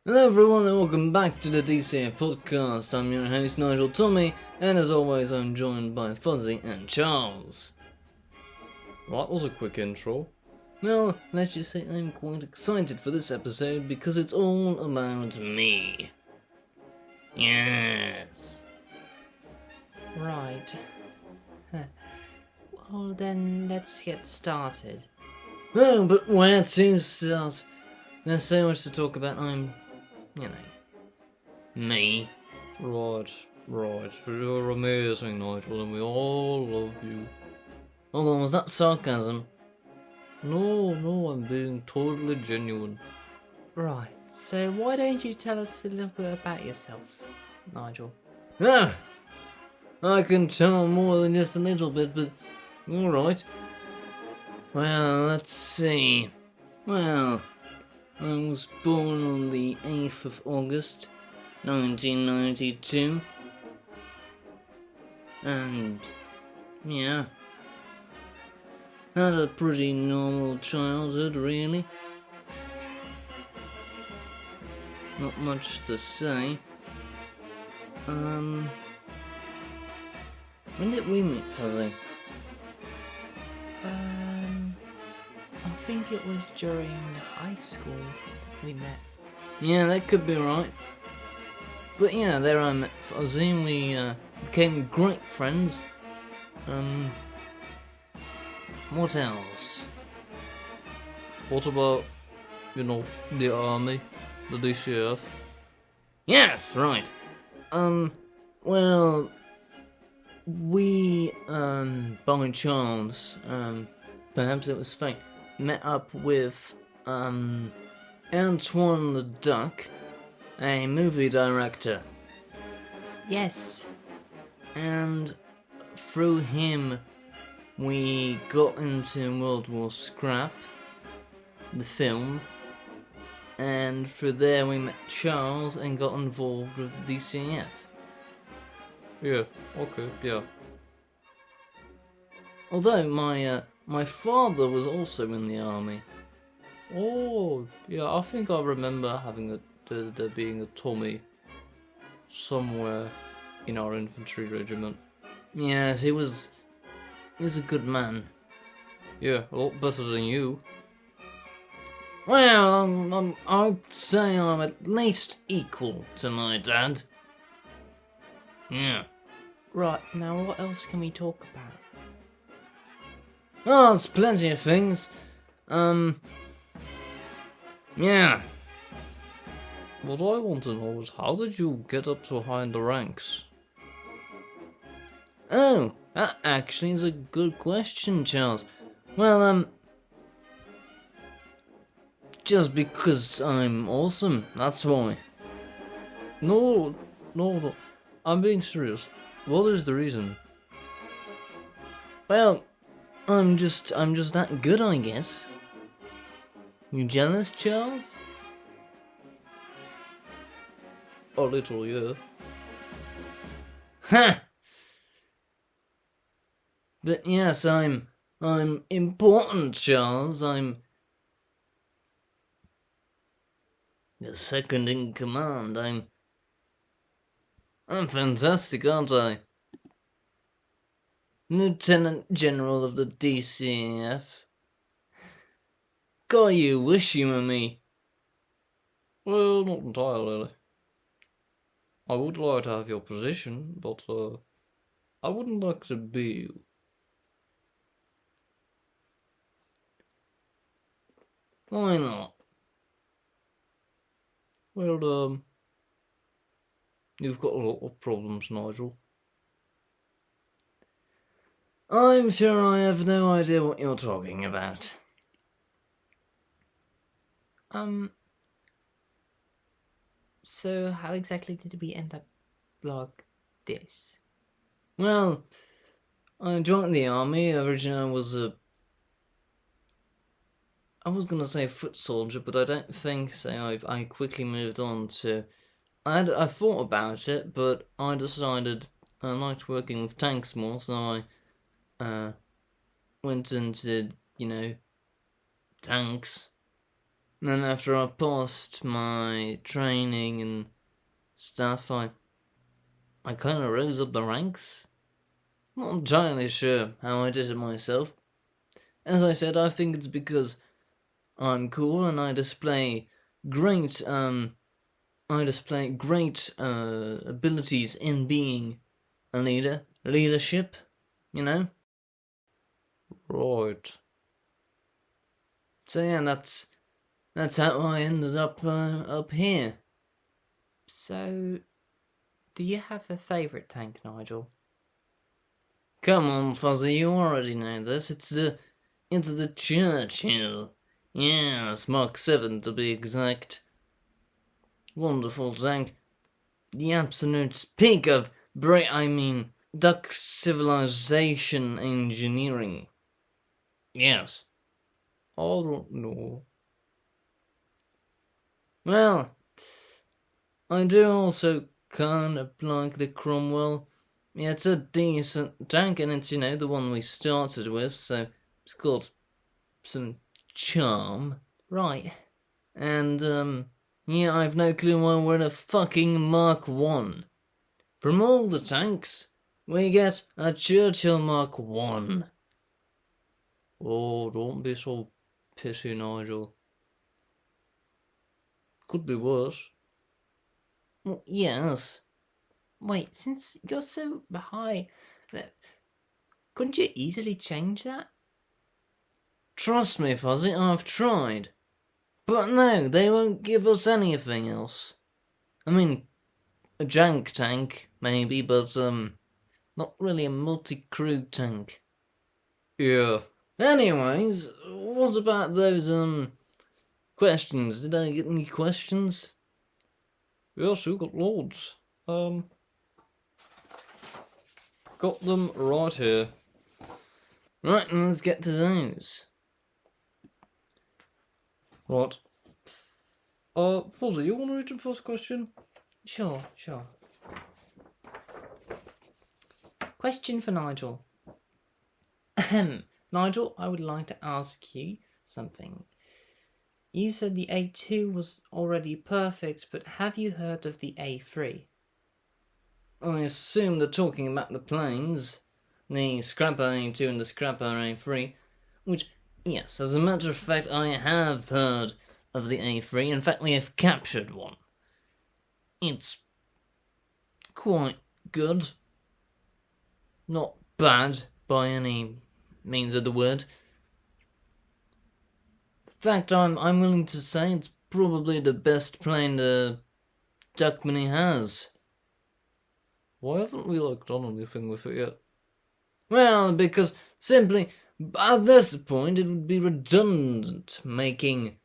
Hello everyone and welcome back to the DCAF podcast. I'm your host Nigel Tommy, and as always I'm joined by Fuzzy and Charles. Well, that was a quick intro. Well, let's just say I'm quite excited for this episode because it's all about me. Yes. Right. Well then, let's get started. Oh, but where to start? There's so much to talk about. Me. Right. You're amazing, Nigel, and we all love you. Hold on, was that sarcasm? No, I'm being totally genuine. Right, so why don't you tell us a little bit about yourself, Nigel? Ah! I can tell more than just a little bit, but alright. Well, let's see. Well, I was born on the 8th of August, 1992. And, yeah. Had a pretty normal childhood, really. Not much to say. When did we meet, Fuzzy? I think it was during high school we met. Yeah, that could be right. But yeah, there I met Fuzzy, and we became great friends. What else? What about, the army, the DCAF? Yes, right. Well, we, by chance, perhaps it was fate, met up with, Antoine the Duck, a movie director. Yes. And through him, we got into World War Scrap, the film, and through there we met Charles and got involved with DCAF. Yeah, okay, yeah. Although my father was also in the army. Oh, yeah, I think I remember having there being a Tommy somewhere in our infantry regiment. Yes, he was a good man. Yeah, a lot better than you. Well, I'd say I'm at least equal to my dad. Yeah. Right, now what else can we talk about? Oh, there's plenty of things. Yeah. What I want to know is, how did you get up so high in the ranks? Oh, that actually is a good question, Charles. Well, just because I'm awesome, that's why. No, I'm being serious. What is the reason? Well, I'm just that good, I guess. You jealous, Charles? A little, yeah. Ha! But yes, I'm important, Charles. I'm the second in command. I'm fantastic, aren't I? Lieutenant General of the DCAF. God, you wish you were me. Well, not entirely. I would like to have your position, but I wouldn't like to be you. Why not? Well, you've got a lot of problems, Nigel. I'm sure I have no idea what you're talking about. So how exactly did we end up like this? Well, I joined the army. Originally I was gonna say foot soldier, but I don't think so. I quickly moved on to... I thought about it, but I decided I liked working with tanks more, so I went into, tanks. And after I passed my training and stuff, I kind of rose up the ranks. Not entirely sure how I did it myself. As I said, I think it's because I'm cool and I display great abilities in being a leadership, you know? Right. So yeah, that's how I ended up here. So, do you have a favourite tank, Nigel? Come on, Fuzzy, you already know this. It's the Churchill. Yes, Mark 7 to be exact. Wonderful tank. The absolute peak of duck civilization engineering. Yes. I don't know. Well, I do also kind of like the Cromwell. Yeah, it's a decent tank, and it's, the one we started with, so it's got some charm. Right. And, yeah, I've no clue why we're in a fucking Mark 1. From all the tanks, we get a Churchill Mark 1. Oh, don't be so pissy, Nigel. Could be worse. Well, yes. Wait, since you're so high, couldn't you easily change that? Trust me, Fuzzy, I've tried. But no, they won't give us anything else. I mean, a jank tank, maybe, but, not really a multi-crew tank. Yeah. Anyways, what about those, questions? Did I get any questions? Yes, you got loads. Got them right here. Right, and let's get to those. Right. Fuzzy, you want to read the first question? Sure. Question for Nigel. Ahem. Nigel, I would like to ask you something. You said the A2 was already perfect, but have you heard of the A3? I assume they're talking about the planes, the Scrapper A2 and the Scrapper A3, which, yes, as a matter of fact, I have heard of the A3. In fact, we have captured one. It's quite good. Not bad by any means of the word. In fact, I'm willing to say it's probably the best plane the Duckmany has. Why haven't we, done anything with it yet? Well, because simply, at this point, it would be redundant making...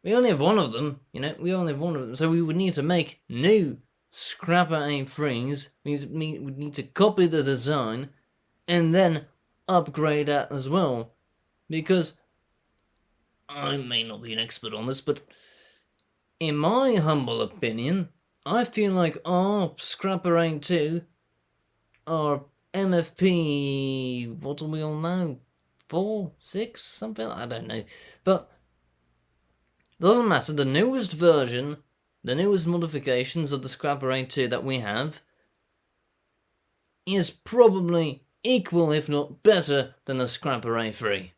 We only have one of them, so we would need to make new Scrapper A3s. We would need to copy the design, and then upgrade that as well. Because, I may not be an expert on this, but in my humble opinion, I feel like our Scrapper A2, our MFP, what do we all know? 4, 6, something? I don't know. But, doesn't matter, the newest version, the newest modifications of the Scrapper A2 that we have, is probably equal, if not better, than the Scrapper A3.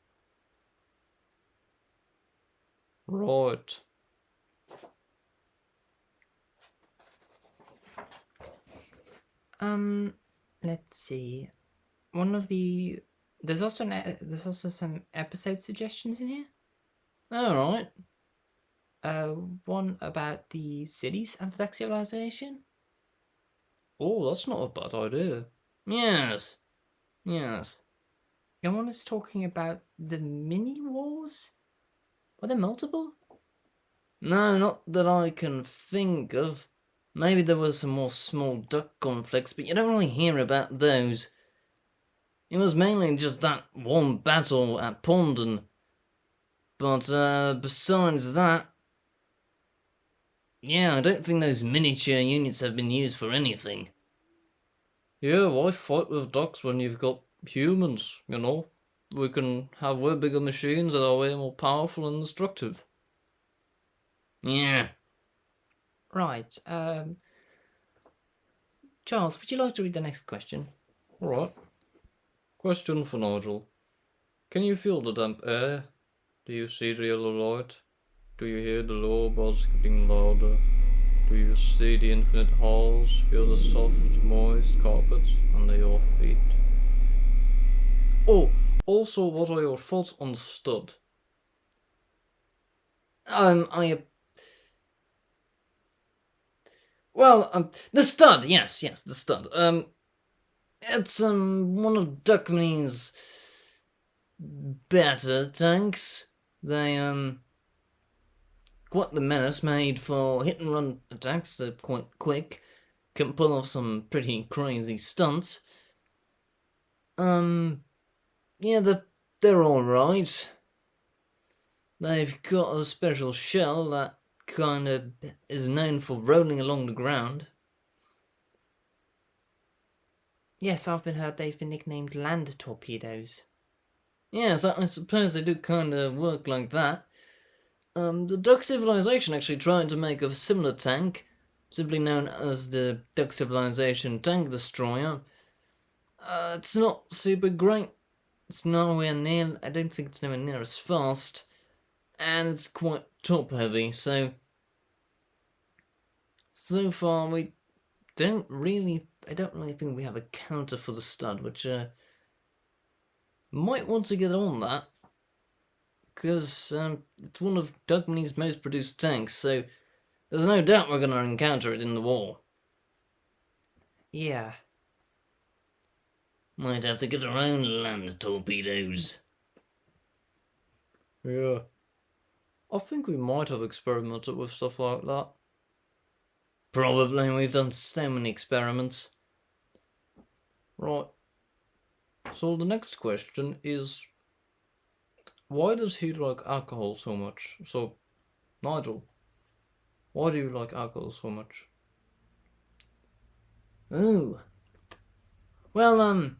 Right. Let's see. There's also some episode suggestions in here. Alright. One about the cities of the civilization. Oh, that's not a bad idea. Yes. And one is talking about the mini wars. Were there multiple? No, not that I can think of. Maybe there were some more small duck conflicts, but you don't really hear about those. It was mainly just that one battle at Pondon. But, besides that... Yeah, I don't think those miniature units have been used for anything. Yeah, why fight with ducks when you've got humans, We can have way bigger machines that are way more powerful and destructive. Yeah. Right. Charles, would you like to read the next question? Alright. Question for Nigel. Can you feel the damp air? Do you see the yellow light? Do you hear the low buzz getting louder? Do you see the infinite halls? Feel the soft, moist carpets under your feet? Oh, also, what are your thoughts on stud? The stud, yes, the stud. It's one of Duckman's better tanks. They quite the menace, made for hit and run attacks. They're quite quick, can pull off some pretty crazy stunts. Yeah, they're all right. They've got a special shell that kind of is known for rolling along the ground. Yes, I've heard they've been nicknamed land torpedoes. Yes, I suppose they do kind of work like that. The Duck Civilization actually tried to make a similar tank, simply known as the Duck Civilization Tank Destroyer. It's not super great. It's nowhere near, I don't think it's nowhere near as fast. And it's quite top heavy, so far I don't really think we have a counter for the stud, which might want to get on that, because it's one of Dugman's most produced tanks, so there's no doubt we're going to encounter it in the war. Yeah. Might have to get our own land torpedoes. Yeah. I think we might have experimented with stuff like that. Probably, we've done so many experiments. Right. So the next question is, why does he like alcohol so much? So, Nigel, why do you like alcohol so much? Ooh. Well,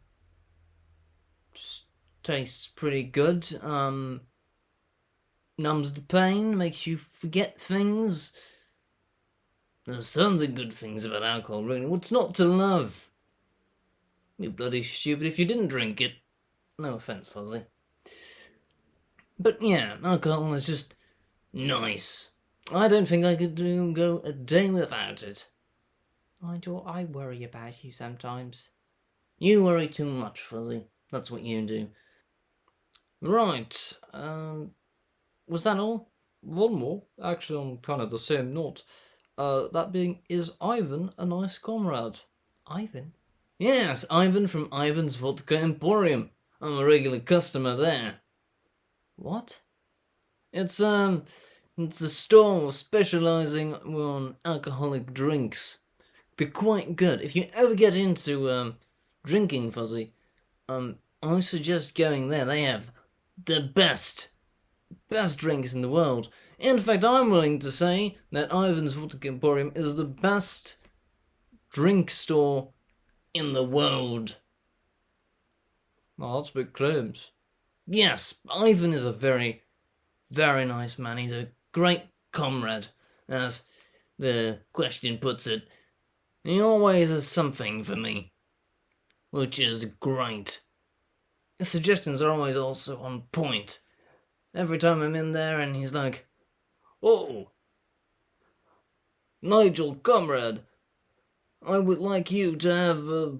tastes pretty good. Numbs the pain, makes you forget things. There's tons of good things about alcohol, really. What's not to love? You're bloody stupid if you didn't drink it. No offence, Fuzzy. But yeah, alcohol is just nice. I don't think I could go a day without it. Nigel, I worry about you sometimes. You worry too much, Fuzzy. That's what you do. Right. Was that all? One more, actually on kind of the same note. That being, is Ivan a nice comrade? Ivan? Yes, Ivan from Ivan's Vodka Emporium. I'm a regular customer there. What? It's a store specializing on alcoholic drinks. They're quite good. If you ever get into drinking, Fuzzy, I suggest going there. They have the best drinks in the world. In fact, I'm willing to say that Ivan's Vodka Emporium is the best drink store in the world. Oh, that's big claims. Yes, Ivan is a very, very nice man. He's a great comrade, as the question puts it. He always has something for me, which is great. His suggestions are always also on point. Every time I'm in there and he's like, "Oh, Nigel, comrade, I would like you to have,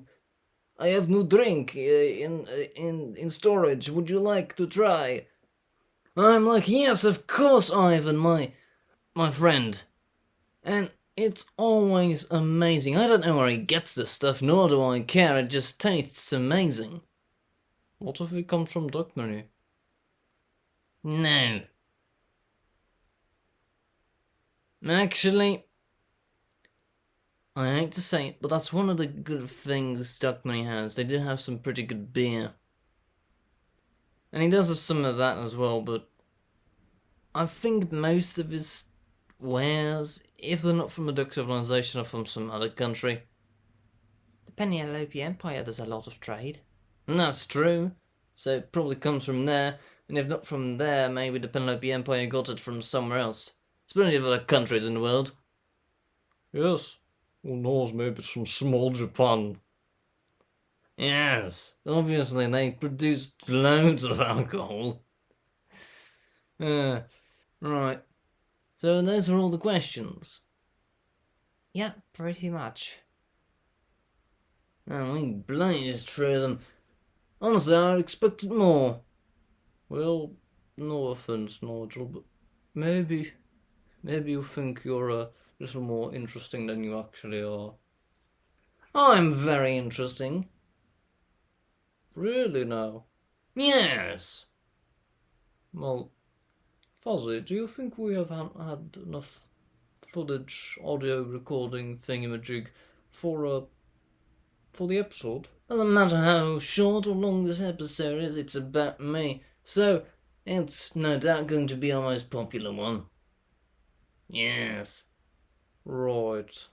I have new drink in storage. Would you like to try?" I'm like, "Yes, of course, Ivan, my friend." And it's always amazing. I don't know where he gets this stuff, nor do I care. It just tastes amazing. What if it comes from Duckmany? No. Actually, I hate to say it, but that's one of the good things Duckmany has. They do have some pretty good beer. And he does have some of that as well, but I think most of his wares, if they're not from the Duck Civilization, are from some other country. The Penelope Empire does a lot of trade. And that's true. So it probably comes from there. And if not from there, maybe the Penelope Empire got it from somewhere else. There's plenty of other countries in the world. Yes. Who knows, maybe some small Japan. Yes, obviously they produce loads of alcohol. Right. So those were all the questions. Yeah, pretty much. And we blazed through them. Honestly, I expected more. Well, no offense, Nigel, but maybe you think you're a little more interesting than you actually are. I'm very interesting. Really now? Yes. Well, Fuzzy, do you think we have had enough footage, audio recording thingamajig for the episode? Doesn't matter how short or long this episode is, it's about me. So, it's no doubt going to be our most popular one. Yes. Right.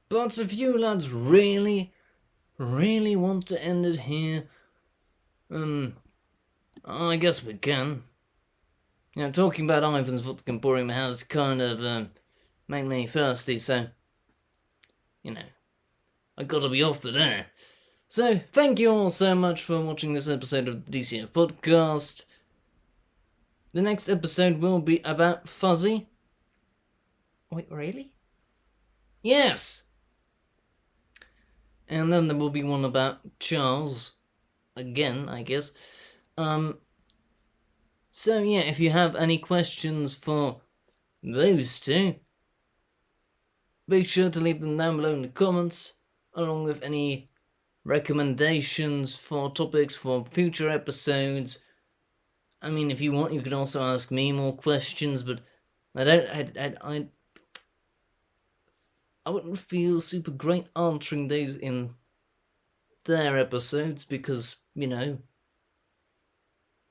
But if you lads really want to end it here, I guess we can. You know, talking about Ivan's Vodka Emporium has kind of, made me thirsty, so, you know, I gotta be off to there. So, thank you all so much for watching this episode of the DCAF podcast. The next episode will be about Fuzzy. Wait, really? Yes! And then there will be one about Charles. Again, I guess. So yeah, if you have any questions for those two, be sure to leave them down below in the comments, along with any recommendations for topics for future episodes. I mean, if you want, you can also ask me more questions, but I wouldn't feel super great answering those in their episodes because, you know,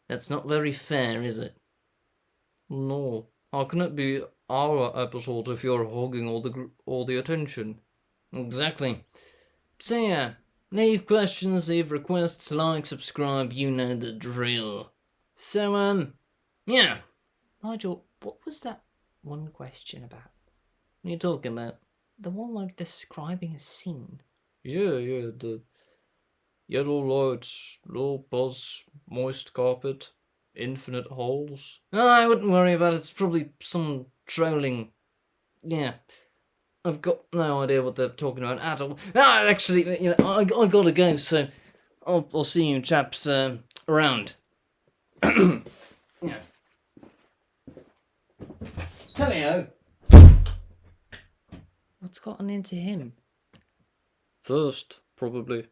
that's not very fair, is it? No. How can it be our episode if you're hogging all the attention? Exactly. So yeah, leave questions, leave requests, like, subscribe, you know the drill. So, yeah. Nigel, what was that one question about? What are you talking about? The one like describing a scene. Yeah, the yellow lights, low buzz, moist carpet, infinite holes. Oh, I wouldn't worry about it, it's probably some trolling. Yeah. I've got no idea what they're talking about at all. Actually, you know, I gotta go, so I'll see you chaps around. Yes. Hello. What's gotten into him? First, probably.